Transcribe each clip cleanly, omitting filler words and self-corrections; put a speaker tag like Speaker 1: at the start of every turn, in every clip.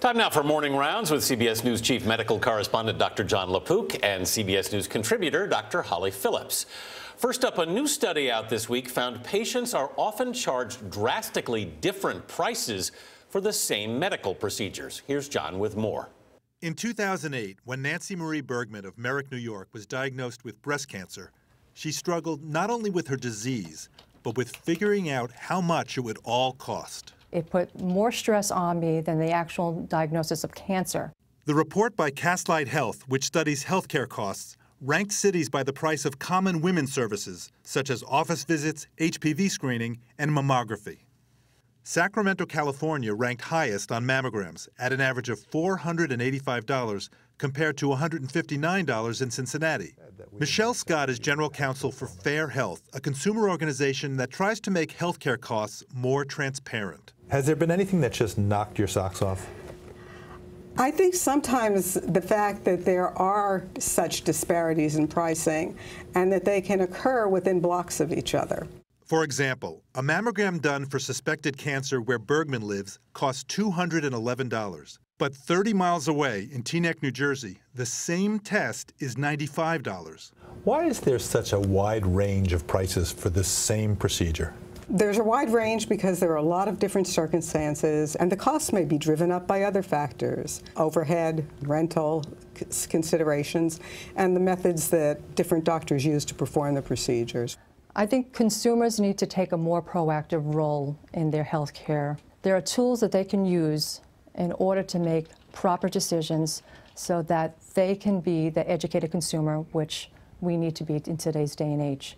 Speaker 1: Time now for Morning Rounds with CBS News Chief Medical Correspondent Dr. John Lapook and CBS News contributor Dr. Holly Phillips. First up, a new study out this week found patients are often charged drastically different prices for the same medical procedures. Here's John with more.
Speaker 2: In 2008, when Nancy Marie Bergman of Merrick, New York, was diagnosed with breast cancer, she struggled not only with her disease, but with figuring out how much it would all cost.
Speaker 3: It put more stress on me than the actual diagnosis of cancer.
Speaker 2: The report by Castlight Health, which studies healthcare costs, ranked cities by the price of common women's services, such as office visits, HPV screening, and mammography. Sacramento, California ranked highest on mammograms at an average of $485 compared to $159 in Cincinnati. Michelle Scott is general counsel for Fair Health, a consumer organization that tries to make healthcare costs more transparent.
Speaker 4: Has there been anything that just knocked your socks off?
Speaker 5: I think sometimes the fact that there are such disparities in pricing and that they can occur within blocks of each other.
Speaker 2: For example, a mammogram done for suspected cancer where Bergman lives costs $211. But 30 miles away in Teaneck, New Jersey, the same test is $95.
Speaker 4: Why is there such a wide range of prices for the same procedure?
Speaker 5: There's a wide range because there are a lot of different circumstances, and the costs may be driven up by other factors: overhead, rental considerations, and the methods that different doctors use to perform the procedures.
Speaker 3: I think consumers need to take a more proactive role in their health care. There are tools that they can use in order to make proper decisions so that they can be the educated consumer, which we need to be in today's day and age.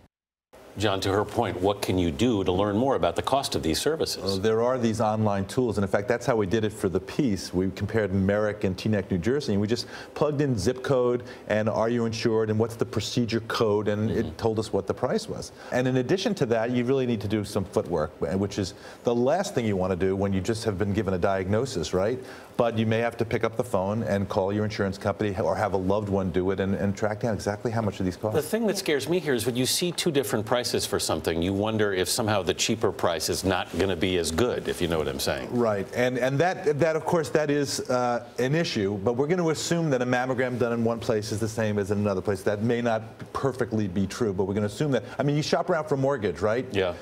Speaker 1: John, to her point, what can you do to learn more about the cost of these services?
Speaker 4: There are these online tools, and in fact, that's how we did it for the piece. We compared Merrick and Teaneck, New Jersey, and we just plugged in zip code and are you insured and what's the procedure code, and it told us what the price was. And in addition to that, you really need to do some footwork, which is the last thing you want to do when you just have been given a diagnosis, right? But you may have to pick up the phone and call your insurance company or have a loved one do it and track down exactly how much of these cost.
Speaker 1: The thing that scares me here is when you see two different prices for something, you wonder if somehow the cheaper price is not going to be as good, if you know what I'm saying.
Speaker 4: Right, and that of course that is an issue, but we're going to assume that a mammogram done in one place is the same as in another place. That may not perfectly be true, but we're going to assume that. I mean, you shop around for a mortgage, right?
Speaker 1: Yeah.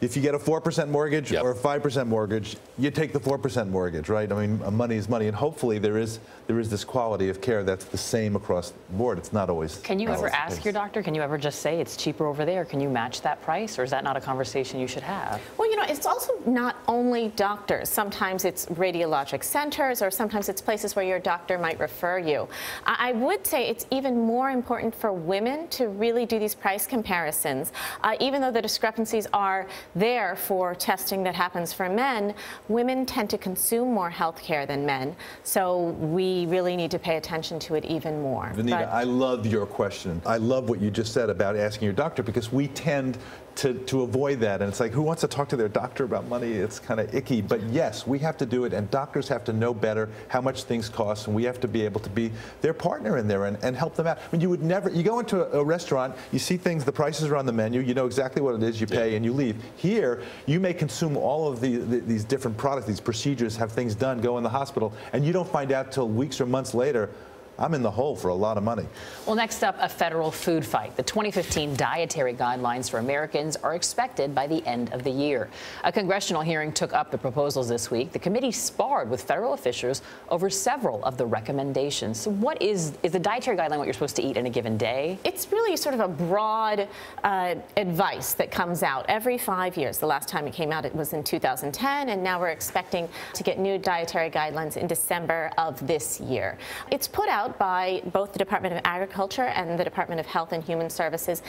Speaker 4: If you get a 4% mortgage or a 5% mortgage, you take the 4% mortgage, right? I mean, money is money, and hopefully there is this quality of care that's the same across the board. It's not always.
Speaker 6: Can you ever ask your doctor? Can you ever just say it's cheaper over there? Can you match that price, or is that not a conversation you should have?
Speaker 7: Well, you know, it's also not only doctors. Sometimes it's radiologic centers, or sometimes it's places where your doctor might refer you. I would say it's even more important for women to really do these price comparisons, even though the discrepancies are there for testing that happens for men. Women tend to consume more health care than men, so we really need to pay attention to it even more.
Speaker 4: Vanita, I love your question. I love what you just said about asking your doctor, because we tend to avoid that, and it's like, who wants to talk to their doctor about money? It's kind of icky, but yes, we have to do it, and doctors have to know better how much things cost, and we have to be able to be their partner in there and help them out. I mean, you would never, you go into a restaurant, you see things, the prices are on the menu, you know exactly what it is, you pay and you leave. Here, you may consume all of these different products, these procedures, have things done, go in the hospital, and you don't find out till weeks or months later, I'm in the hole for a lot of money.
Speaker 6: Well, next up, a federal food fight. The 2015 dietary guidelines for Americans are expected by the end of the year. A congressional hearing took up the proposals this week. The committee sparred with federal officials over several of the recommendations. So what is the dietary guideline what you're supposed to eat in a given day?
Speaker 7: It's really sort of a broad advice that comes out every 5 years. The last time it came out, it was in 2010, and now we're expecting to get new dietary guidelines in December of this year. It's put out by both the Department of Agriculture and the Department of Health and Human Services,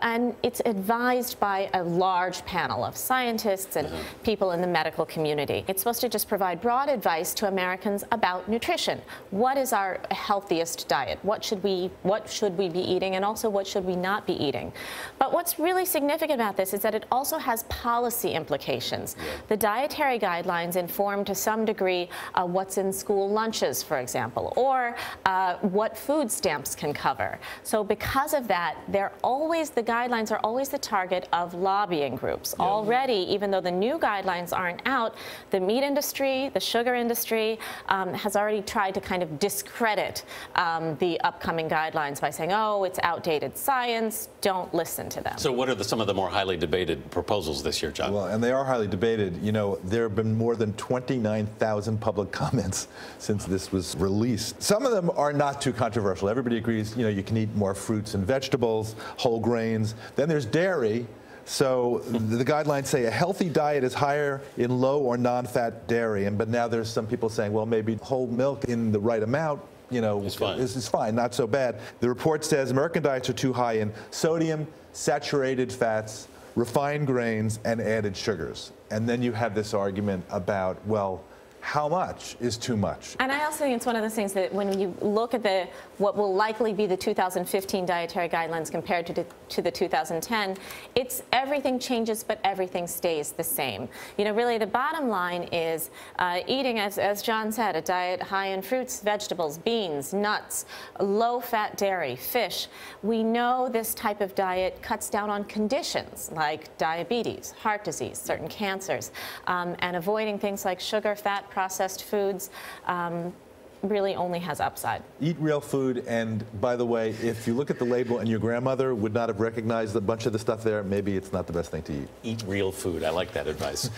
Speaker 7: and it's advised by a large panel of scientists and people in the medical community. It's supposed to just provide broad advice to Americans about nutrition. What is our healthiest diet? What should we be eating, and also what should we not be eating? But what's really significant about this is that it also has policy implications. The dietary guidelines inform to some degree what's in school lunches, for example, or what food stamps can cover. So because of that, the guidelines are always the target of lobbying groups. Yeah. Already, even though the new guidelines aren't out, the meat industry, the sugar industry has already tried to kind of discredit the upcoming guidelines by saying, oh, it's outdated science, don't listen to them.
Speaker 1: So what are some of the more highly debated proposals this year, John?
Speaker 4: Well, and they are highly debated. You know, there have been more than 29,000 public comments since this was released. Some of them are not too controversial. Everybody agrees, you know, you can eat more fruits and vegetables, whole grains. Then there's dairy. So the guidelines say a healthy diet is higher in low or non-fat dairy. But now there's some people saying, well, maybe whole milk in the right amount, you know, is fine, not so bad. The report says American diets are too high in sodium, saturated fats, refined grains, and added sugars. And then you have this argument about, well, how much is too much?
Speaker 7: And I also think it's one of those things that when you look at what will likely be the 2015 dietary guidelines compared to the 2010, it's everything changes, but everything stays the same. You know, really the bottom line is eating, as John said, a diet high in fruits, vegetables, beans, nuts, low-fat dairy, fish. We know this type of diet cuts down on conditions like diabetes, heart disease, certain cancers, and avoiding things like sugar, fat, processed foods really only has upside.
Speaker 4: Eat real food, and by the way, if you look at the label and your grandmother would not have recognized a bunch of the stuff there, maybe it's not the best thing to eat.
Speaker 1: Eat real food. I like that advice.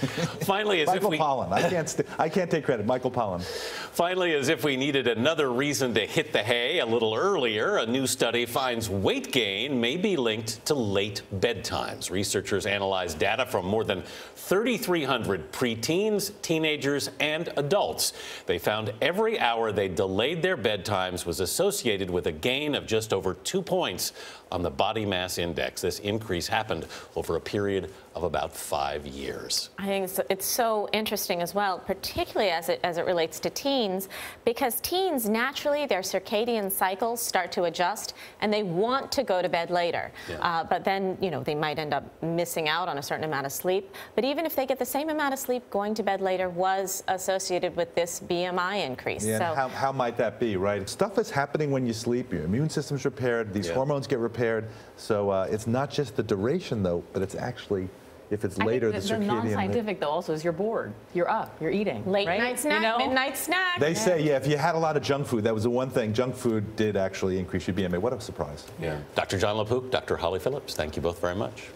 Speaker 1: Finally, as
Speaker 4: Michael Pollan. I can't take credit. Michael Pollan.
Speaker 1: Finally, as if we needed another reason to hit the hay a little earlier, a new study finds weight gain may be linked to late bedtimes. Researchers analyzed data from more than 3,300 preteens, teenagers, and adults. They found every hour they delayed their bedtimes was associated with a gain of just over 2 points on the body mass index. This increase happened over a period of about 5 years.
Speaker 7: I think it's so interesting as well, particularly as it relates to teens, because teens naturally their circadian cycles start to adjust and they want to go to bed later. Yeah. But then, you know, they might end up missing out on a certain amount of sleep. But even if they get the same amount of sleep, going to bed later was associated with this BMI increase.
Speaker 4: Yeah, so how might that be, right? Stuff is happening when you sleep. Your immune system's repaired. These hormones get repaired. So it's not just the duration, though, but it's actually, if it's later, the circadian.
Speaker 6: The non-scientific, though, also is you're bored. You're up. You're eating.
Speaker 7: Late
Speaker 6: right?
Speaker 7: night snack, you know? Midnight snack.
Speaker 4: They say, yeah, if you had a lot of junk food, that was the one thing. Junk food did actually increase your BMI. What a surprise.
Speaker 1: Yeah. Dr. John Lapook, Dr. Holly Phillips, thank you both very much.